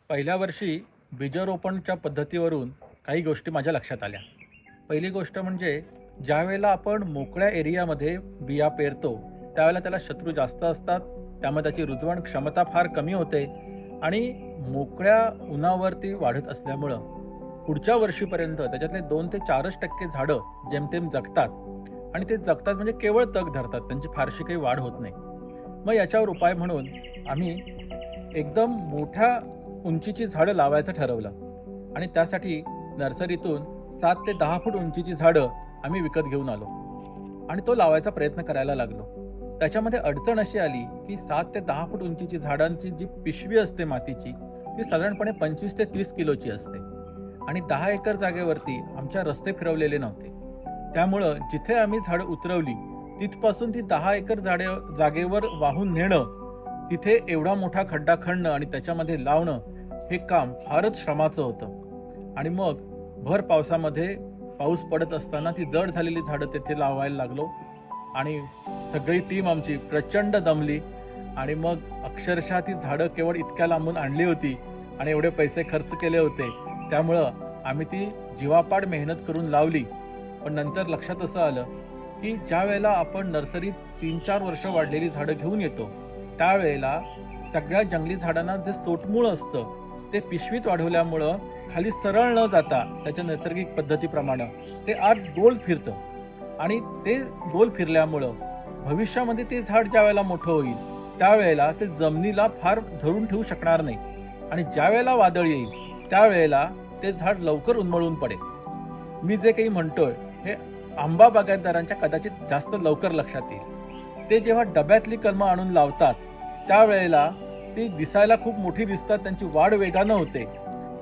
पहिल्या वर्षी बीजरोपणच्या पद्धतीवरून काही गोष्टी माझ्या लक्षात आल्या. पहिली गोष्ट म्हणजे ज्यावेळेला आपण मोकळ्या एरियामध्ये बिया पेरतो, त्यावेळेला त्याला शत्रू जास्त असतात. त्यामुळे त्याची रुजवण क्षमता फार कमी होते आणि मोकळ्या उन्हावरती वाढत असल्यामुळं पुढच्या वर्षीपर्यंत त्याच्यातले 2 ते 4% झाडं जेमतेम जगतात आणि ते जगतात म्हणजे केवळ तग धरतात. त्यांची फारशी काही वाढ होत नाही. मग याच्यावर उपाय म्हणून आम्ही एकदम मोठ्या उंचीची झाडं लावायचं ठरवलं आणि त्यासाठी नर्सरीतून 7 ते 10 फूट उंचीची झाडं आम्ही विकत घेऊन आलो आणि तो लावायचा प्रयत्न करायला लागलो. त्याच्यामध्ये अडचण अशी आली की 7 ते 10 फूट उंचीची झाडांची जी पिशवी असते मातीची, ती साधारणपणे 25 ते 30 किलोची असते आणि 10 एकर जागेवरती आमच्या रस्ते फिरवलेले नव्हते. त्यामुळं जिथे आम्ही झाडं उतरवली तिथपासून ती 10 एकर जागेवर वाहून नेणं, तिथे एवढा मोठा खड्डा खणणं आणि त्याच्यामध्ये लावणं, हे काम फारच श्रमाचं होतं. आणि मग भर पावसामध्ये पाऊस पडत असताना ती जड झालेली झाडं तिथे लावायला लागलो आणि सगळी टीम आमची प्रचंड दमली आणि मग अक्षरशः ती झाडं केवळ इतक्या लांबून आणली होती आणि एवढे पैसे खर्च केले होते. त्यामुळं आम्ही ती जीवापाड मेहनत करून लावली. पण नंतर लक्षात असं आलं की ज्या वेळेला आपण नर्सरीत 3-4 वर्ष वाढलेली झाडं घेऊन येतो, त्यावेळेला सगळ्या जंगली झाडांना जे सोटमूळ असतं ते पिशवीत वाढवल्यामुळं खाली सरळ न जाता त्याच्या नैसर्गिक पद्धतीप्रमाणे ते आत गोल फिरतं आणि ते गोल फिरल्यामुळं भविष्यामध्ये ते झाड ज्या वेळेला मोठं होईल त्यावेळेला ते जमिनीला फार धरून ठेवू शकणार नाही आणि ज्या वेळेला वादळ येईल त्यावेळेला ते झाड लवकर उन्मळून पडेल. मी जे काही म्हणतोय हे आंबा बागायतदारांच्या कदाचित जास्त लवकर लक्षात येईल. ते जेव्हा डब्यातली कलमं आणून लावतात त्यावेळेला ती दिसायला खूप मोठी दिसतात, त्यांची वाढ वेगानं होते.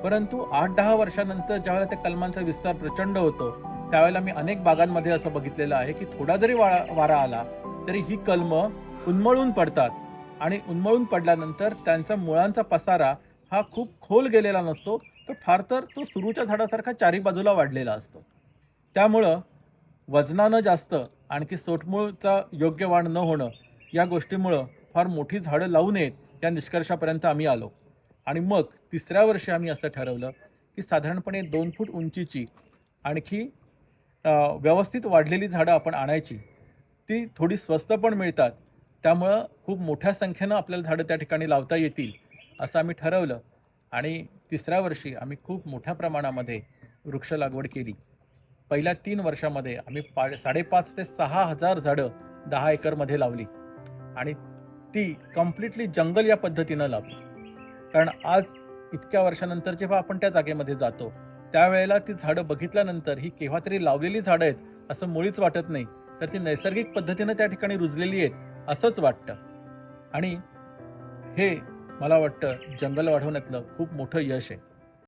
परंतु 8-10 वर्षानंतर ज्यावेळेला त्या कलमांचा विस्तार प्रचंड होतो, त्यावेळेला मी अनेक बागांमध्ये असं बघितलेलं आहे की थोडा जरी वारा आला तरी ही कलमं उन्मळून पडतात आणि उन्मळून पडल्यानंतर त्यांचा मुळांचा पसारा हा खूप खोल गेलेला नसतो, तो फार तर तो सुरूच्या झाडासारखा चारी बाजूला वाढलेला असतो. त्यामुळं वजनानं जास्त आणखी सोटमूळचा योग्य वाढ न होणं, या गोष्टीमुळं फार मोठी झाडं लावू नयेत या निष्कर्षापर्यंत आम्ही आलो. आणि मग तिसऱ्या वर्षी आम्ही असं ठरवलं की साधारणपणे 2 फूट उंचीची आणखी व्यवस्थित वाढलेली झाडं आपण आणायची. ती थोडी स्वस्त पण मिळतात, त्यामुळं खूप मोठ्या संख्येनं आपल्याला झाडं त्या ठिकाणी लावता येतील असं आम्ही ठरवलं आणि तिसऱ्या वर्षी आम्ही खूप मोठ्या प्रमाणामध्ये वृक्ष लागवड केली. पहिल्या 3 वर्षामध्ये आम्ही 5,500 ते 6,000 झाडं 10 एकरमध्ये लावली आणि ती कम्प्लिटली जंगल या पद्धतीनं लावली. कारण आज इतक्या वर्षानंतर जेव्हा आपण त्या जागेमध्ये जातो त्यावेळेला ती झाडं बघितल्यानंतर ही केव्हा तरी लावलेली झाडं आहेत असं मुळीच वाटत नाही, तर ती नैसर्गिक पद्धतीनं त्या ठिकाणी रुजलेली आहेत असंच वाटतं. आणि हे मला वाटतं जंगल वाढवण्यातलं खूप मोठं यश आहे.